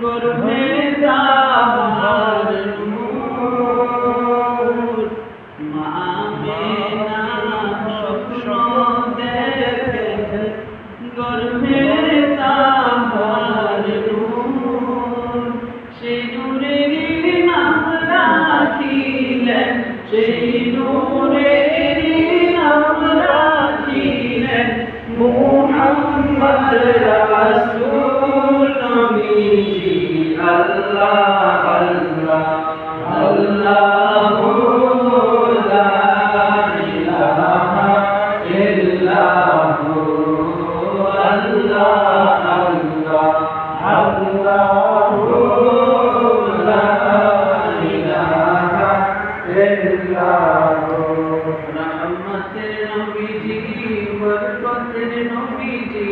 গর্ভে তাহার নূর মা আমিনা স্বপ্ন দেখে গর্ভে তাহার নূর সেই নূরের নাম রাখিলেন সেই নূরের নাম রাখিলেন মুহাম্মদ রাসূল নবীজি আল্লাহ আল্লাহ আল্লাহু লা ইলাহা ইল্লাহু আল্লাহ আল্লাহ আল্লাহু লা ইলাহা ইল্লাহু রহমতের নবীজি বরকতের নবীজি